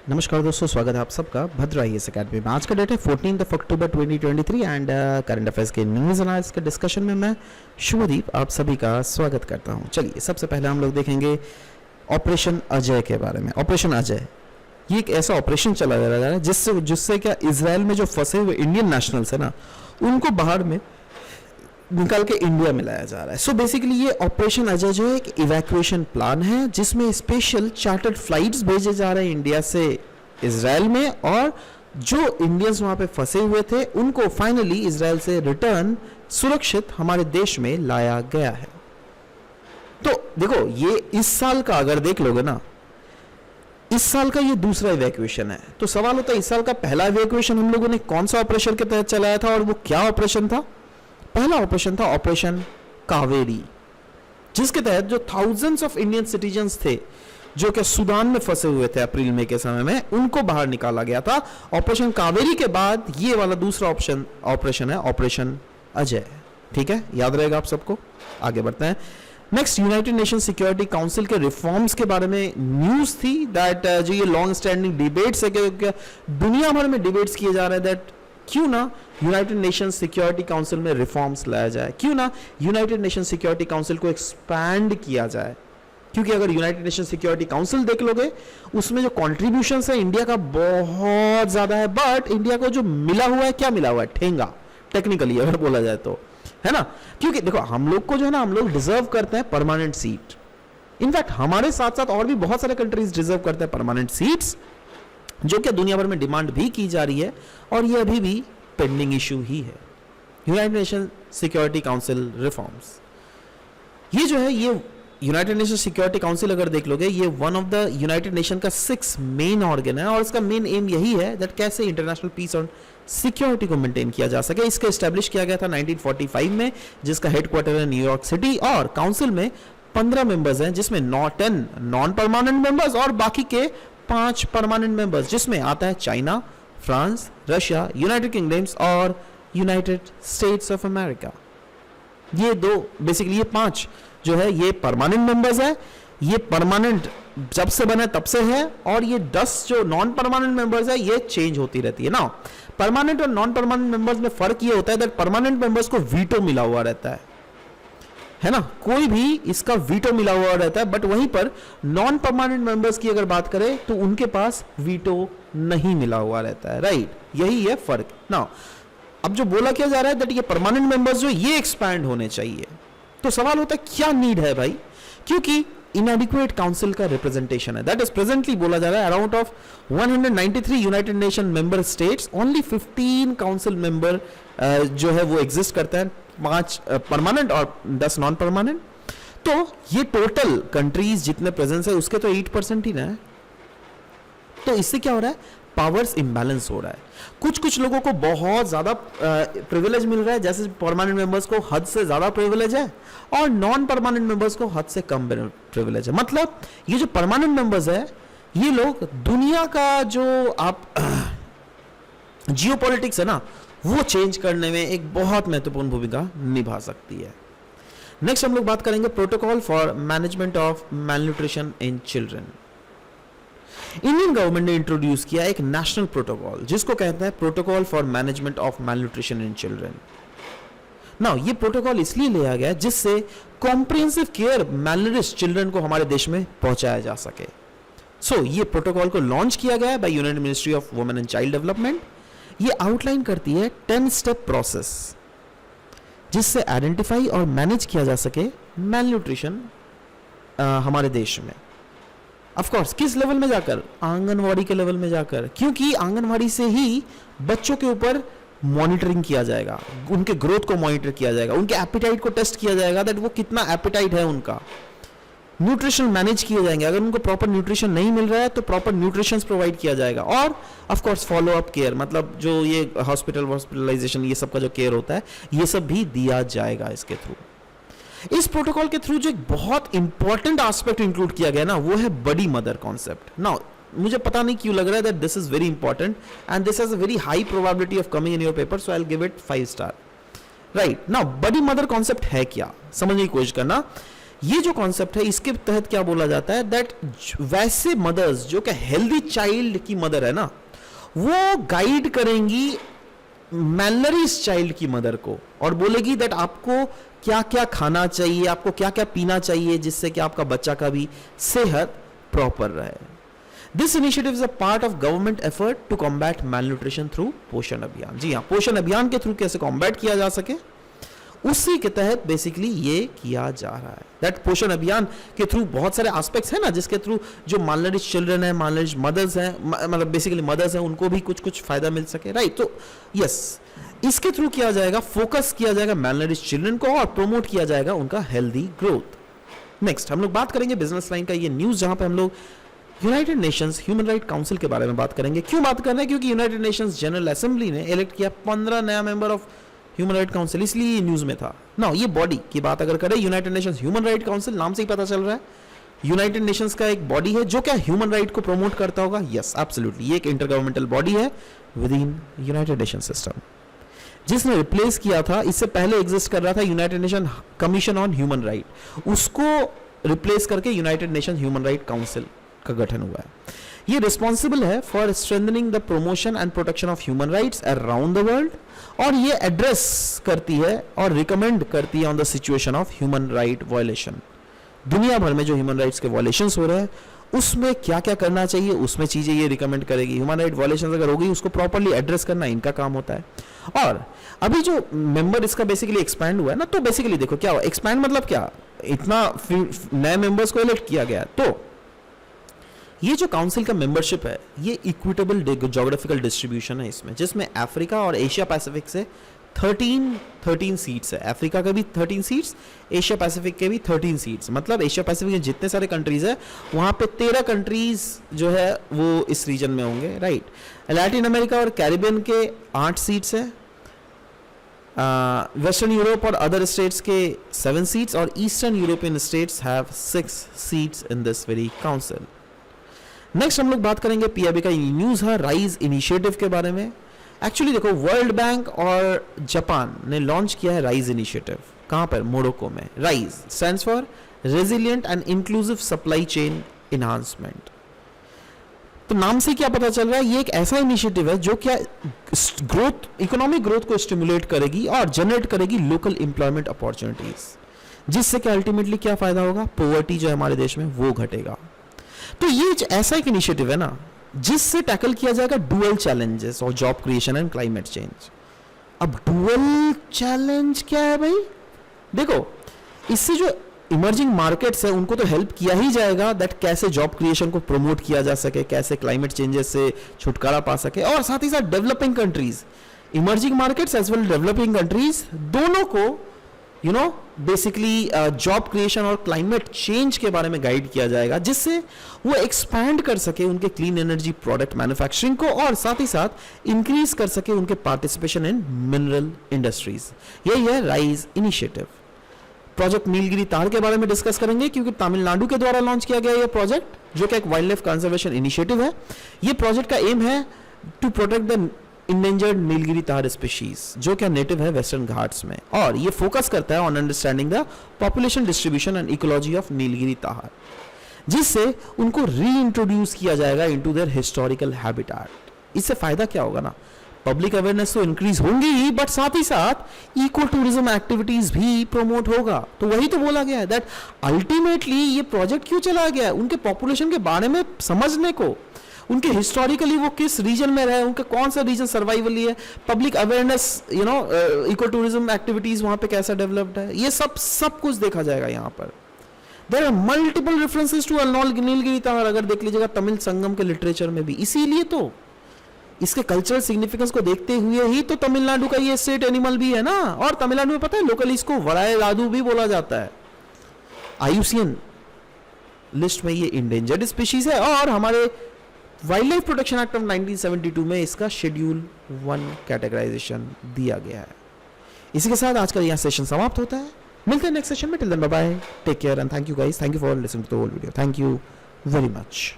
नमस्कार दोस्तों, स्वागत है आप सबका भद्र आईएएस अकेडमी में। आज का डेट है 14 अक्टूबर 2023 एंड करंट अफेयर्स के न्यूज़ एनालिसिस के डिस्कशन में मैं शुभदीप आप सभी का स्वागत करता हूं। चलिए, सबसे पहले हम लोग देखेंगे ऑपरेशन अजय के बारे में। ऑपरेशन अजय ये एक ऐसा ऑपरेशन चला जा रहा है जिससे क्या इजराइल में जो फंसे हुए इंडियन नेशनल्स है ना, उनको बाहर में निकाल के इंडिया में लाया जा रहा है। सो बेसिकली ये ऑपरेशन अजय जो है एक इवैक्यूएशन प्लान है जिसमें स्पेशल चार्टर्ड फ्लाइट्स भेजे जा रहे हैं इंडिया से इजराइल में, और जो इंडियंस वहां पे फंसे हुए थे उनको फाइनली इजराइल से रिटर्न सुरक्षित हमारे देश में लाया गया है। तो देखो, ये इस साल का अगर देख लोगे ना, इस साल का ये दूसरा इवैक्यूएशन है। तो सवाल होता है, इस साल का पहला इवैक्यूएशन हम लोगों ने कौन सा ऑपरेशन के तहत चलाया था और वो क्या ऑपरेशन था? पहला ऑपरेशन था ऑपरेशन कावेरी, जिसके तहत जो थाउजेंड्स ऑफ इंडियन सिटीजन्स थे जो कि सूडान में फंसे हुए थे अप्रैल मई के समय में, उनको बाहर निकाला गया था। ऑपरेशन कावेरी के बाद ये वाला दूसरा ऑपरेशन है ऑपरेशन अजय। ठीक है, याद रहेगा आप सबको। आगे बढ़ते हैं। Next, United nation security council के रिफॉर्म्स के बारे में न्यूज थी दैट जो ये लॉन्ग स्टैंडिंग डिबेट्स है कि दुनिया भर में डिबेट्स किए जा रहे हैं दैट क्यों ना यूनाइटेड नेशन सिक्योरिटी काउंसिल में रिफॉर्म्स लाया जाए, क्यों ना यूनाइटेड नेशन सिक्योरिटी काउंसिल को एक्सपैंड किया जाए। क्योंकि अगर यूनाइटेड नेशन सिक्योरिटी काउंसिल देख लोगे, उसमें जो कॉन्ट्रीब्यूशंस है इंडिया का बहुत ज्यादा है, बट इंडिया को जो मिला हुआ है, क्या मिला हुआ है? ठेंगा, टेक्निकली अगर बोला जाए तो, है ना। क्योंकि देखो, हम लोग को जो है ना, हम लोग डिजर्व करते हैं परमानेंट सीट। इनफैक्ट हमारे साथ साथ और भी बहुत सारे कंट्रीज डिजर्व करते हैं परमानेंट सीट्स, जो कि दुनिया भर में डिमांड भी की जा रही है, और ये अभी भी पेंडिंग इशू ही है। United nation security council reforms, ये जो है, ये यूनाइटेड नेशन सिक्योरिटी काउंसिल अगर देख लोगे, ये one of the United nation का 6 मेन ऑर्गन है, और इसका मेन एम यही है दैट कैसे इंटरनेशनल पीस और सिक्योरिटी को मेंटेन किया जा सके। इसका एस्टेब्लिश किया गया था 1945 में, जिसका हेडक्वार्टर है न्यूयॉर्क सिटी, और काउंसिल में 15 मेंबर्स हैं, जिसमें 10 नॉन परमानेंट मेंबर्स और बाकी के 5 परमानेंट मेंबर्स, जिसमें आता है China, France, Russia, United kingdoms और यूनाइटेड स्टेट्स ऑफ अमेरिका। ये दो बेसिकली, ये 5 जो है ये परमानेंट मेंबर्स है। ये परमानेंट जब से बने तब से है, और ये 10 जो नॉन परमानेंट मेंबर्स है ये चेंज होती रहती है ना। परमानेंट और नॉन परमानेंट मेंबर्स में फर्क ये होता है दैट परमानेंट मेंबर्स को वीटो मिला हुआ रहता है ना, कोई भी इसका वीटो मिला हुआ रहता है, बट वहीं पर नॉन परमानेंट मेंबर्स की अगर बात करें तो उनके पास वीटो नहीं मिला हुआ रहता है। राइट, यही है फर्क ना। अब जो बोला क्या जा रहा है दैट ये परमानेंट मेंबर्स जो ये एक्सपैंड होने चाहिए। तो सवाल होता है क्या नीड है भाई? क्योंकि इनएडिक्वेट काउंसिल का रिप्रेजेंटेशन है, दैट इज प्रेजेंटली बोला जा रहा है around of 193 United nation member states, only 15 council member जो है वो एग्जिस्ट करते हैं, 5 परमानेंट और 10 नॉन परमानेंट। तो ये टोटल कंट्रीज जितने प्रेजेंस है उसके तो 8% ही ना है। तो इससे क्या हो रहा है? पावर्स इंबैलेंस हो रहा है। कुछ लोगों को बहुत ज्यादा प्रिविलेज मिल रहा है, जैसे परमानेंट मेंबर्स को हद से ज्यादा प्रिविलेज है, और नॉन परमानेंट मेंबर्स को हद से कम प्रिविलेज है। मतलब ये जो परमानेंट मेंबर्स है, ये लोग दुनिया का जो आप जियोपॉलिटिक्स है ना, वो चेंज करने में एक बहुत महत्वपूर्ण भूमिका निभा सकती है। नेक्स्ट हम लोग बात करेंगे protocol for management of malnutrition in children. Indian government ने इंट्रोड्यूस किया एक नेशनल प्रोटोकॉल जिसको कहते हैं protocol for management of malnutrition in children. Now ये प्रोटोकॉल इसलिए लिया गया जिससे कॉम्प्रिहेंसिव केयर मैलनरिश्ड चिल्ड्रन को हमारे देश में पहुंचाया जा सके। सो ये प्रोटोकॉल को लॉन्च किया गया by United Ministry of Women and Child Development. ये आउटलाइन करती है 10 स्टेप प्रोसेस जिससे आइडेंटिफाई और मैनेज किया जा सके मैलन्यूट्रिशन हमारे देश में। ऑफ कोर्स किस लेवल में जाकर? आंगनवाड़ी के लेवल में जाकर, क्योंकि आंगनवाड़ी से ही बच्चों के ऊपर मॉनिटरिंग किया जाएगा, उनके ग्रोथ को मॉनिटर किया जाएगा, उनके एपिटाइट को टेस्ट किया जाएगा दैट वो कितना एपिटाइट है उनका। न्यूट्रिशन मैनेज किए जाएंगे, अगर उनको प्रॉपर न्यूट्रिशन नहीं मिल रहा है तो प्रॉपर न्यूट्रिशन प्रोवाइड किया जाएगा, और of course follow up care, मतलब जो ये हॉस्पिटलाइजेशन ये सब का जो केयर होता है ये सब भी दिया जाएगा इसके थ्रू। इस प्रोटोकॉल के थ्रू जो एक बहुत इंपॉर्टेंट एस्पेक्ट इंक्लूड किया गया ना, वो है बड़ी मदर कॉन्सेप्ट। नाउ मुझे पता नहीं क्यों लग रहा है that this is very important and this has a very high probability of coming in your paper, so I will give it 5 star. Right, now बड़ी मदर कॉन्सेप्ट है क्या, समझने की कोशिश करना। ये जो कॉन्सेप्ट है इसके तहत क्या बोला जाता है दैट वैसे मदर्स जो कि हेल्दी चाइल्ड की मदर है ना, वो गाइड करेंगी मैलनरिश चाइल्ड की मदर को और बोलेगी दैट आपको क्या क्या खाना चाहिए, आपको क्या क्या पीना चाहिए जिससे कि आपका बच्चा का भी सेहत प्रॉपर रहे। This initiative is a part of government effort to combat malnutrition through Poshan Abhiyan. जी हाँ, पोषण अभियान के थ्रू कैसे कॉम्बैट किया जा सके उसी के तहत बेसिकली ये किया जा रहा है। दैट पोषण अभियान के थ्रू बहुत सारे एस्पेक्ट्स हैं ना, जिसके थ्रू जो मालनरिश चिल्ड्रन है, मालनरिश मदर्स हैं, मतलब बेसिकली मदर्स हैं, उनको भी कुछ कुछ फायदा मिल सके, राइट। तो यस, इसके थ्रू किया जाएगा, फोकस किया जाएगा मैलनरिश चिल्ड्रन को और प्रमोट किया जाएगा उनका हेल्दी ग्रोथ। नेक्स्ट हम लोग बात करेंगे बिजनेस लाइन का ये न्यूज, जहां पे हम लोग United Nations human right council के बारे में बात करेंगे। क्यों बात कर रहे हैं? क्योंकि यूनाइटेड नेशंस जनरल असेंबली ने इलेक्ट किया 15 नया member of human right council, इसलिए ये न्यूज में था ना। ये बॉडी की बात अगर करें, United Nations human right council, नाम से ही पता चल रहा है यूनाइटेड नेशंस का एक बॉडी है जो क्या ह्यूमन राइट को प्रमोट करता होगा। यस, एब्सोल्युटली, ये एक इंटरगवर्नमेंटल बॉडी है with in United nation system, जिसने रिप्लेस किया था, इससे पहले एग्जिस्ट कर रहा था United nation commission on human right, उसको रिप्लेस करके United nation human right council का गठन हुआ है। ये रिस्पॉन्सिबल है for strengthening the promotion and protection of human rights around the world, और ये एड्रेस करती है और रिकमेंड करती है on the situation of human right violation. दुनिया भर में जो ह्यूमन राइट्स के वायलेशंस हो रहे हैं उसमें क्या क्या करना चाहिए, उसमें चीजें ये रिकमेंड करेगी। ह्यूमन राइट वायलेशन अगर होगी उसको प्रॉपर्ली एड्रेस करना इनका काम होता है। और अभी जो मेंबर इसका बेसिकली एक्सपैंड हुआ है ना, तो बेसिकली देखो क्या हुआ, एक्सपैंड मतलब क्या, इतना नए मेंबर्स को इलेक्ट किया गया, तो ये जो काउंसिल का मेंबरशिप है ये इक्विटेबल ज्योग्राफिकल डिस्ट्रीब्यूशन है इसमें, जिसमें अफ्रीका और एशिया पैसिफिक से 13 सीट्स है। अफ्रीका के भी 13 सीट्स, एशिया पैसिफिक के भी 13 सीट्स, मतलब एशिया पैसिफिक के जितने सारे कंट्रीज है वहाँ पे 13 कंट्रीज जो है वो इस रीजन में होंगे, राइट। लैटिन अमेरिका और कैरिबियन के 8 सीट्स है, वेस्टर्न यूरोप और अदर स्टेट्स के 7 सीट्स, और eastern European states have 6 seats in this very council. Next हम लोग बात करेंगे पीआईबी का न्यूज है राइज इनिशिएटिव के बारे में। एक्चुअली देखो, वर्ल्ड बैंक और जापान ने लॉन्च किया है राइज इनिशिएटिव। कहां पर? मोरक्को में। Rise stands for resilient and inclusive supply chain enhancement. तो नाम से क्या पता चल रहा है, ये एक ऐसा इनिशिएटिव है जो क्या ग्रोथ, इकोनॉमिक ग्रोथ को स्टिमुलेट करेगी और जनरेट करेगी लोकल एम्प्लॉयमेंट अपॉर्चुनिटीज, जिससे क्या अल्टीमेटली क्या फायदा होगा, पॉवर्टी जो है हमारे देश में वो घटेगा। तो ये ऐसा एक इनिशिएटिव है ना जिससे टैकल किया जाएगा डुअल चैलेंजेस और job creation and climate change. अब डुअल चैलेंज क्या है भाई? देखो, इससे जो इमर्जिंग मार्केट्स है उनको तो हेल्प किया ही जाएगा दैट कैसे जॉब क्रिएशन को प्रमोट किया जा सके, कैसे क्लाइमेट चेंजेस से छुटकारा पा सके, और साथ ही साथ developing countries, emerging markets as well developing countries, दोनों को बेसिकली जॉब क्रिएशन और क्लाइमेट चेंज के बारे में गाइड किया जाएगा, जिससे वो एक्सपैंड कर सके उनके क्लीन एनर्जी प्रोडक्ट मैन्युफैक्चरिंग को, और साथ ही साथ इंक्रीज कर सके उनके पार्टिसिपेशन इन मिनरल इंडस्ट्रीज। यही है राइज इनिशिएटिव। प्रोजेक्ट नीलगिरी तार के बारे में डिस्कस करेंगे, क्योंकि तमिलनाडु के द्वारा लॉन्च किया गया यह प्रोजेक्ट, जो कि एक वाइल्ड लाइफ कंजर्वेशन इनिशिएटिव है। यह प्रोजेक्ट का एम है to protect the endangered Nilgiri tahr species, जो क्या नेटिव है वेस्टर्न घाट्स में, और ये फोकस करता है on understanding the population distribution and ecology of Nilgiri तार, जिससे उनको रीइंट्रोड्यूस किया जाएगा इनटू देयर हिस्टोरिकल हैबिटेट। इससे फायदा क्या होगा ना, पब्लिक अवेयरनेस तो इंक्रीज होंगी ही, बट साथ ही साथ इको टूरिज्म एक्टिविटीज भी प्रमोट होगा। तो वही तो बोला गया है दैट अल्टीमेटली ये प्रोजेक्ट क्यों चला गया है, उनके पॉपुलेशन के बारे में समझने को, उनके हिस्टोरिकली वो किस रीजन में रहे, उनका कौन सा रीजन सर्वाइवली है, public awareness, eco tourism activities वहां पे कैसा डेवलप्ड है, ये सब कुछ देखा जाएगा यहाँ पर। There are multiple references to Nilgiri tahr, अगर देख लीजिएगा तमिल संगम के लिटरेचर में भी। इसीलिए तो इसके कल्चरल सिग्निफिकेंस को देखते हुए ही तो तमिलनाडु का ये स्टेट एनिमल भी है ना, और तमिलनाडु में पता है लोकल इसको वरायलादू भी बोला जाता है। IUCN लिस्ट में ये इंडेंजर्ड स्पीशीज है, और हमारे wild life protection act of 1972 में इसका शेड्यूल 1 कैटेगराइजेशन दिया गया है। इसी के साथ आज का यह सेशन समाप्त होता है। मिलते हैं नेक्स्ट सेशन में। Till then bye bye, take care and thank you guys, thank you for listening to the whole video, thank you very much.